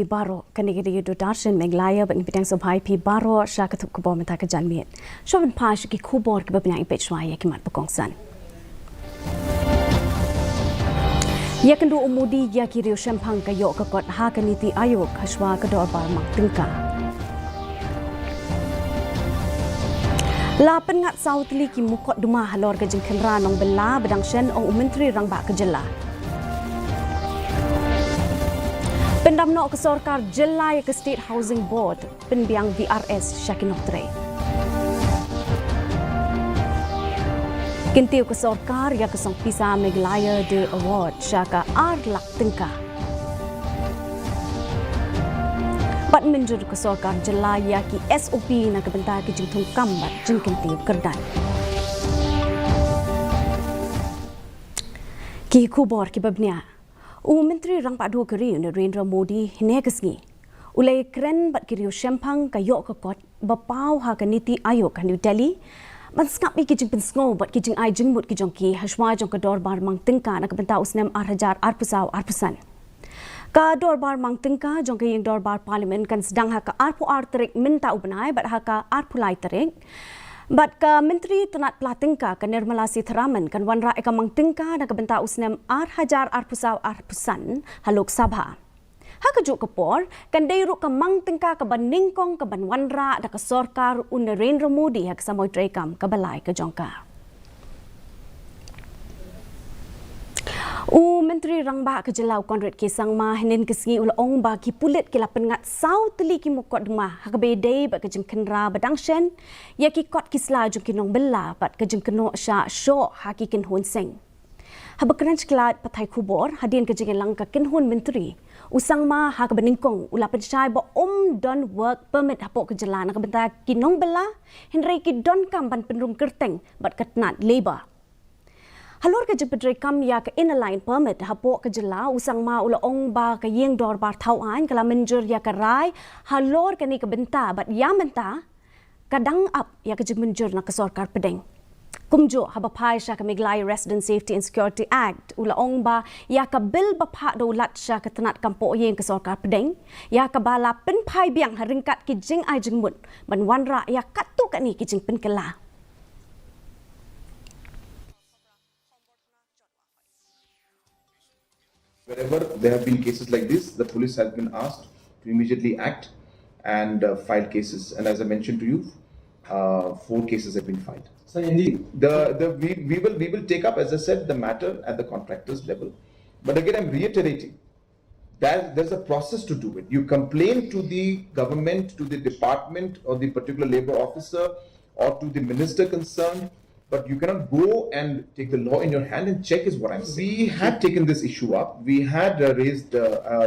Baro kanigiri do darshan Meghalaya but nipitang sobhai pi baro sha katuk kubo mata ka janmiet shoben pash ki khubor ki babnya Petrol ya ki mat bakongsan ya kendu umudi ya ki riu shampang ka yo ka kot ha ka niti ayok hashwa ka dor bar mak tingka la pengat sautli ki mukot duma halor ka jengken ra nong bela bedang shen ong menteri rang ba ka jela Pendamno ke Sorkar Jelai ke State Housing Board penbiang VRS Syakinotre. Kintiu ke Sorkar ya ke Song Pisa Meghalaya de Award Syaka Lak Tingka. Bat menjur ke Sorkar Jelai ya ki SOP na ke bentar ki jengtung kambat jeng kintiu kerdan. Ki kubor ki babnya. Menteri rang padu keri Narendra Modi hinegasngi. Ulai keren bat kiriu shempang kayo kakot bapau ha kaniti ayok ka New Delhi. Man skap ki jing pensngo bat ki jing ai jing mut ki jongki hashwa jong ka dor bar mang tingka na kabenta usnem 8,000 Ka dor bar mang tingka jong ka yeng dor bar parliament kan sedang ha ka arpu terik minta ubenai bat ha ka arpulai terik. But ka Menteri Tenat Platingka ka Nirmala Sitharaman kan wanra eka mang tingka na kabenta usnem 8,000 halok sabha. Ha ka juk kapor kan deiru ka mang tingka ka baningkong ka ban wanra da ka Sorkar un Narendra Modi ha ka samoy trekam ka balai ka jongka. Menteri Rangba ke Jelau Konrad Kesang ma henen kesengi ulong ba ki pulit ki lapen ngat sau teli ki mukot duma ha ka bedei ba ke jeng kenra badang shen ya ki kot ki sla jung ki nong bela bat ke jeng keno sha sho ha ki kin hun seng ha ba kran chklat pathai khubor hadin ke jeng lang ka kin hun menteri usang ma ha ka beningkong ulapen shai ba don work permit ha po ke jelan ka benta ki nong bela henry ki don kam ban penrum kerteng bat katnat labor Halor ke jepedre kam ya ke inline permit hapo ke jela usang ma ulaong ba ke yeng dor bar tauan kala menjur ya ke rai halor ke ni ke benta bat ya menta kadang up ya ke menjur na ke Sorkar pedeng kumjo haba pai sha ke Meghalaya Resident Safety and Security Act ulaong ba ya ke bil bapa do lat sha ke tenat kampo yeng ke Sorkar pedeng ya ke bala pen pai biang haringkat ki jing ai jing mut ban wanra ya katu ka ni ki jing pen kela Wherever there have been cases like this, the police has been asked to immediately act and file cases. And as I mentioned to you, 4 cases have been filed. So indeed, we will take up, as I said, the matter at the contractors level. But again, I'm reiterating that there's a process to do it. You complain to the government, to the department or the particular labor officer or to the minister concerned, but you cannot go and take the law in your hand and check is what I'm saying. We had taken this issue up. We had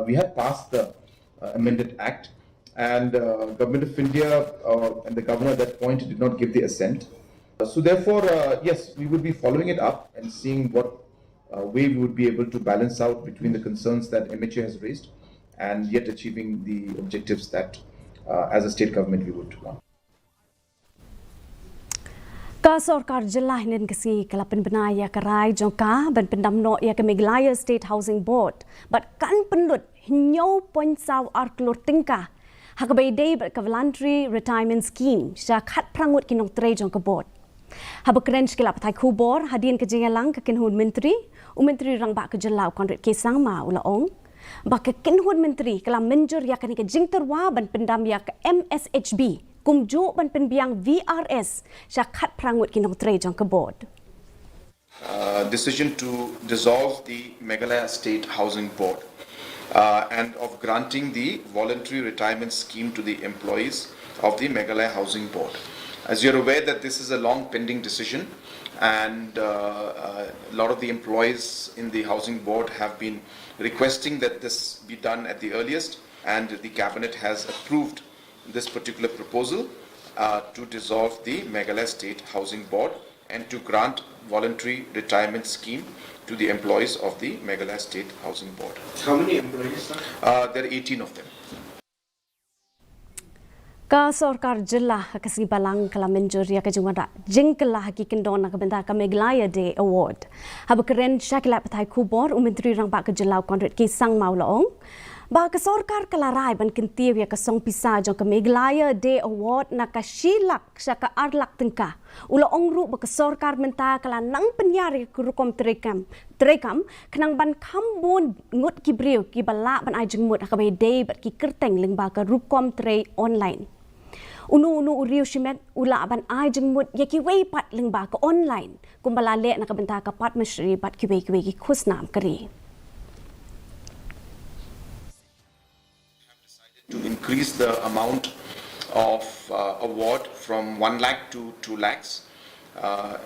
we had passed the amended act, and Government of India and the governor at that point did not give the assent. So therefore, yes, we would be following it up and seeing what way we would be able to balance out between the concerns that MHA has raised and yet achieving the objectives that as a state government we would want. Ka Sorkar Jelah hinen kesi kalapan benaya karai jongka ban pendamno ya ke Meghalaya State Housing Board but kan penlut hinyo poin saw arklor tingka hakabai day but ka voluntary retirement scheme sha khat prangut kinong tre jongka board habakren skila patai khubor hadin ke jengalang ke kinhun menteri menteri rangba ke Jelau Konrad Kesang ma ulaong ba ke kinhun menteri kala menjur ya kan ke jingterwa ban pendam ya ke MSHB kumjo ban penbiang VRS sha khat prangut kinong tre jong ka board. Decision to dissolve the Meghalaya State Housing Board and of granting the voluntary retirement scheme to the employees of the Meghalaya Housing Board. As you're aware that this is a long pending decision and a lot of the employees in the housing board have been requesting that this be done at the earliest, and the cabinet has approved this particular proposal to dissolve the Meghalaya State Housing Board and to grant voluntary retirement scheme to the employees of the Meghalaya State Housing Board. How many employees, sir? There are 18 of them. Ka Sorkar Jelah kasi balang kala menjur ya ka jungwara jingkala haki kendon ka benda ka Meghalaya Day Award. Habakren syakila patai kubor Menteri Rangba ke Jelau Konrad Kesang maulaong Ba ke sorkar kalarai ban kentiu ya kasong pisa jong ke Meghalaya Day Award na ka shilak sya ka arlak tengka. Ula ongru ba ke sorkar menta kala nang penyari kurukom terekam kenang ban kambun ngut kibriu ki bala ban ai jengmut ka day bat ki kerteng leng ba ka rukom tre online. Unu uriu shimet ula ban ai jengmut ya ki wei pat leng ba ka online kumbala le na ka benta ka pat mashri bat ki wei ki khusnam kari. To increase the amount of award from 1 lakh to 2 lakhs.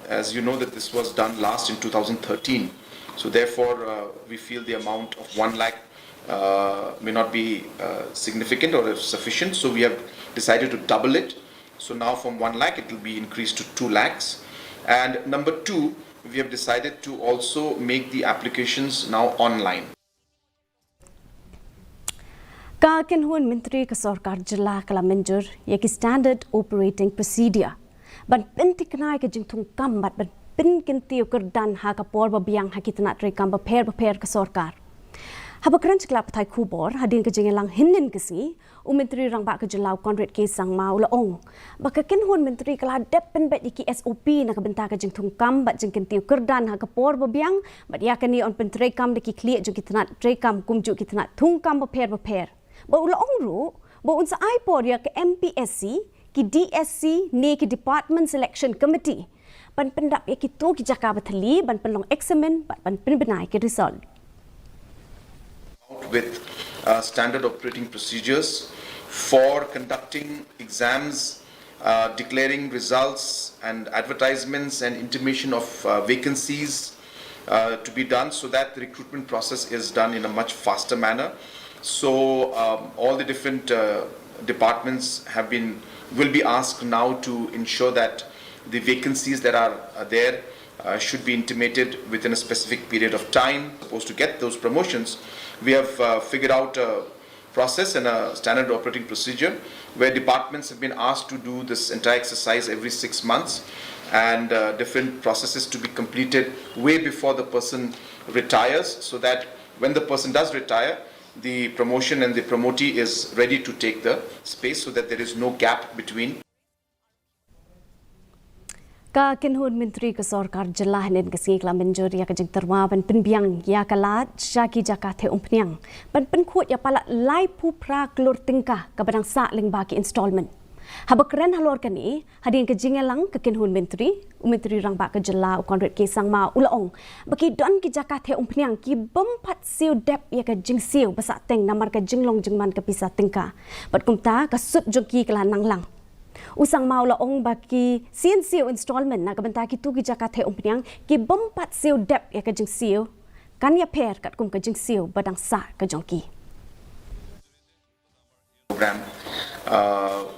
As you know that this was done last in 2013. So therefore we feel the amount of 1 lakh may not be significant or sufficient. So we have decided to double it. So now from 1 lakh it will be increased to 2 lakhs. And number 2, we have decided to also make the applications now online. Ka kenhun Menteri ke Sorkar Jela kala menjur ya ki standard operating procedure. Ban pentik nai ke jing tung kambat ban pen kentiu kerdan ha ka por babiang ha kitna tre kam paper ke Sorkar. Ha bakran klap thai khubor hadin ke jing lang hinin kesi Menteri rang ba ke Jelau Conrad ke sang mau la ong. Ba ka kenhun Menteri kala dep pen bet ki SOP na ka benta ke jing tung kam bat jing kentiu kerdan ha ka por babiang bat ya kani on pen tre kam de ki clear ju kitna tre kam kum ju kitna tung kam paper. Ba ula ongru, ba unsa iPod ya ke MPSC, ki DSC, ni ki Department Selection Committee. Ban pendap ya ki tu ki jaka bathali, ban penlong examen, ban penbenai ki result. With standard operating procedures for conducting exams, declaring results and advertisements and intimation of vacancies to be done so that the recruitment process is done in a much faster manner. So all the different departments will be asked now to ensure that the vacancies that are there should be intimated within a specific period of time. Supposed to get those promotions, we have figured out a process and a standard operating procedure where departments have been asked to do this entire exercise every 6 months, and different processes to be completed way before the person retires, so that when the person does retire, the promotion and the promotee is ready to take the space so that there is no gap between. Ka kenhun Menteri ke Sorkar Jela hanin ke singla menjur ya ke jing terwa ban penbiang ya kalat syaki jaka the umpniang ban penkhut ya pala lai pu pra klur tingkah ke badang sa ling baki installment. Habakren halor kani hadin ke jingelang ke kenhun Menteri rang ba ke Jela Conrad ke sang ma ulaong baki don ki jaka the umpniang ki bompat siu dep ya ke jing siu basa teng namar ke jinglong jingman ke pisa tingka bat kumta ka sut joki kala nanglang usang ma ulaong baki siu installment na kabenta ki tu ki jaka the umpniang ki bompat siu dep ya ke jing siu kan ya per kat kum ke jing siu badang sa ke jongki Program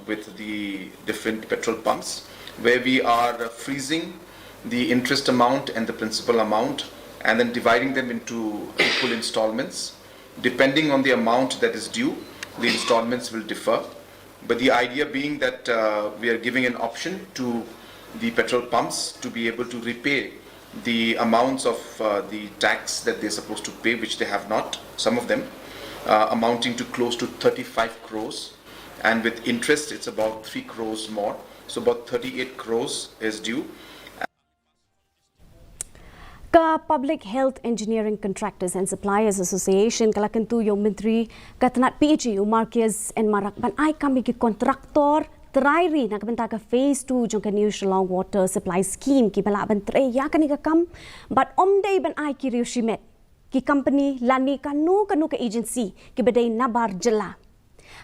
with the different petrol pumps, where we are freezing the interest amount and the principal amount and then dividing them into equal installments. Depending on the amount that is due, the installments will differ. But the idea being that we are giving an option to the petrol pumps to be able to repay the amounts of the tax that they're supposed to pay, which they have not, some of them, amounting to close to 35 crores. And with interest, it's about 3 crores more. So about 38 crores is due. Ka Public Health Engineering Contractors and Suppliers Association kala kentu yung Menteri katanat PHU Marquez and Marak ban ai kami ki kontraktor terairi nak benta ka phase 2 jong ka New Shillong Water Supply Scheme ki bala ban tre ya kani ka kam but omdei ban ai ki riu shimet ki company lani kanu ka agency ki bedai nabar Jela.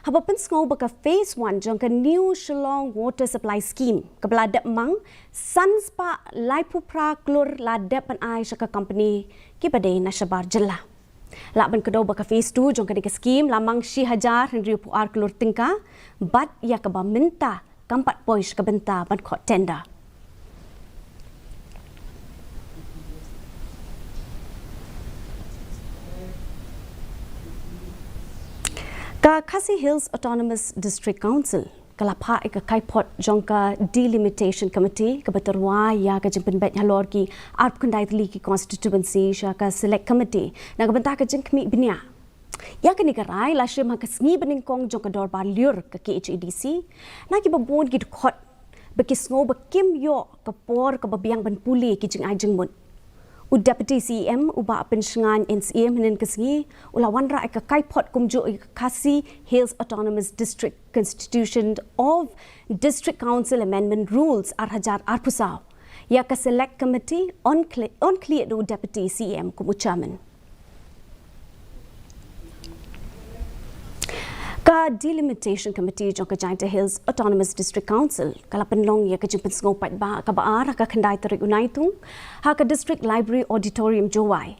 Habapan ngau baka phase 1 jong ka New Shillong Water Supply Scheme ka beladap mang sanspa laipu pra klur ladap pan ai syaka company ki badai na syabar Jela. Laban kedau baka phase 2 jong ka dika scheme lamang Shi Hajar Henry Puar klur tingka bat ya ka ba minta kampat poish ka benta ban khot tender. Ka Khasi Hills Autonomous District Council kalapa ka kaipot jongka delimitation committee ka beterwa ya ka jempen bet halor ki arp kandai tli ki constituency sha ka select committee na ka benta ka jeng kmi binia Ya kan ikarai la syem ha kasngi beningkong jong kador baliur ke KHADC na ki babon ki khot bekisngo bekim yo kapor ke babiang ban puli ki jing ai jing mun u deputy CM uba pensengan NCM henen kasngi ulawan ra ka kai pot kumjo Khasi Hills Autonomous District Constitution of District Council Amendment Rules arhajar arpusau ya ka select committee on clear do deputy CM kumu chairman ka delimitation committee jong ka Giant Hills Autonomous District Council kala penlong ya ka jing pensngau pat ba ka baar ka khandai tarik unaitung ha ka district library auditorium jowai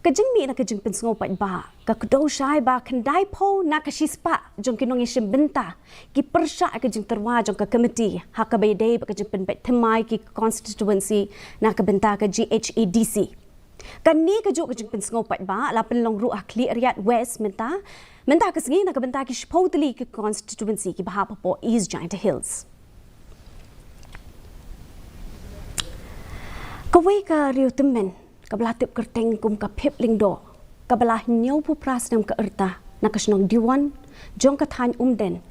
ka jing mi na ka jing pensngau pat ba ka kdo shai ba khandai pho na ka shispa jong kinong ishim benta ki persha ka jing terwa jong ka committee ha ka bayde ba ka jing pen bet thmai ki constituency na ka benta ka GHADC kan ni ka jo ka jing pensngau pat ba la penlong ru akli riat west menta kasngi na kabenta ki shpotli ki constituency ki bahapa po East Giant Hills. Kawai ka riu temen kabla tip kerteng kum ka phep lingdo kabla nyau pu pras nam ka erta na kasnong diwan jong ka than den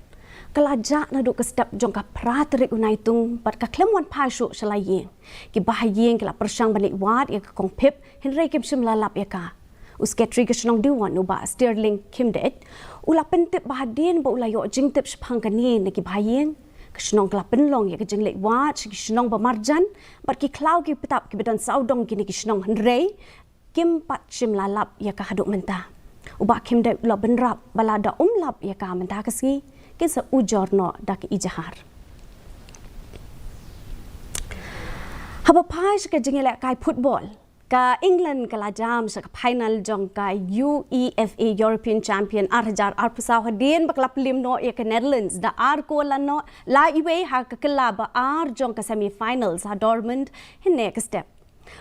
kala ja na do ka step jong ka pratrik unaitung pat ka klemwan phashu shalayeng ki bahayeng kala persang balik wat ya ka kong phep henrei kem shim lalap ya ka usketri ke shnong diwan uba sterling kimdet ula pentip bahadin ba ula yo jing tip shphang kani na ki bhayeng ke shnong kla penlong ya ke jing lek watch ki shnong ba marjan bar ki klau ki pitap ki bedan saudong ki ni ki shnong hnrei kim pat shim lalap ya ka haduk menta uba kimdet ula benrap bala da umlap ya ka menta kasngi ke sa ujorno da ki ijahar haba phai ke jing lek kai football ka England kala jam sa final jong ka UEFA European Champion arjar arpusau hadin bakla pelim no ya ka Netherlands da ar ko la no la iwe ha ka kelaba ar jong ka semi finals ha Dortmund hine ka step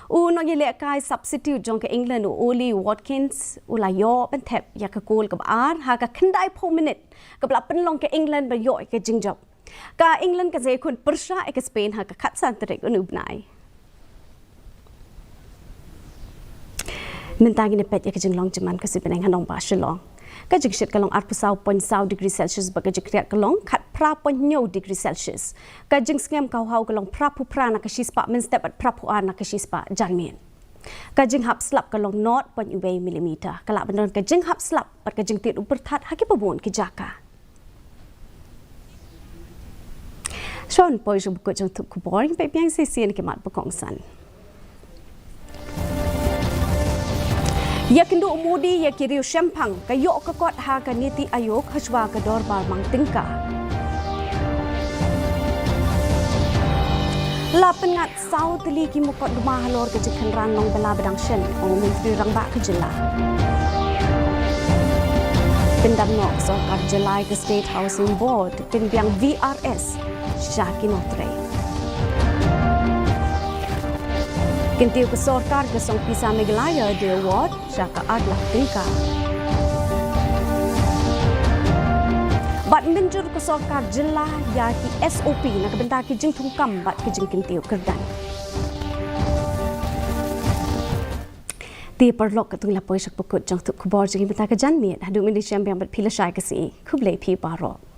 u no yele kai substitute jong ka England u Oli Watkins u la yo ben thep ya ka goal ka ar ha ka khandai po minute ka bla pen long ka England ba yo ka jingjob ka England ka ze kun persha ka Spain ha ka khat san trek unubnai mentagi ne pet ya kajing long jaman kasi peneng hanong ba shalong kajing shit kalong arpusau point sau degree celsius ba kajing kriat kalong khat pra point nyo degree celsius kajing skem kau hau kalong pra pu pra na kashi spa min step at pra pu na kashi spa janmien kajing hap slap kalong 0.2 millimeter kala benon kajing hap slap pat kajing tit uperthat haki pabon ki jaka Sean poi ju ko jong thup ku boring pe piang se sien ki mat bakong san ya kendo umudi ya kiriu shempang kayo ka kot ha ka niti ayok hajwa ka dorbar mang tingka la pengat sau teli ki mukot duma halor ke jekhan ran long bela bedang shen ong menteri rangba ke jela pendam nok sokar jelai ke State Housing Board pinbiang VRS Shakinotre Kintiu ke sorkar ke song pisa Meghalaya de award syaka adlah tingka. Bat menjur ke sorkar jelah ya ki SOP nak bentar ki jing tungkam bat ki jing kintiu kerdan. Ti perlok ke tung lapoi syak pekut jang tuk kubor jing bentar ke janmiet hadu Malaysia yang bat pila syai ke si kublai pi barok.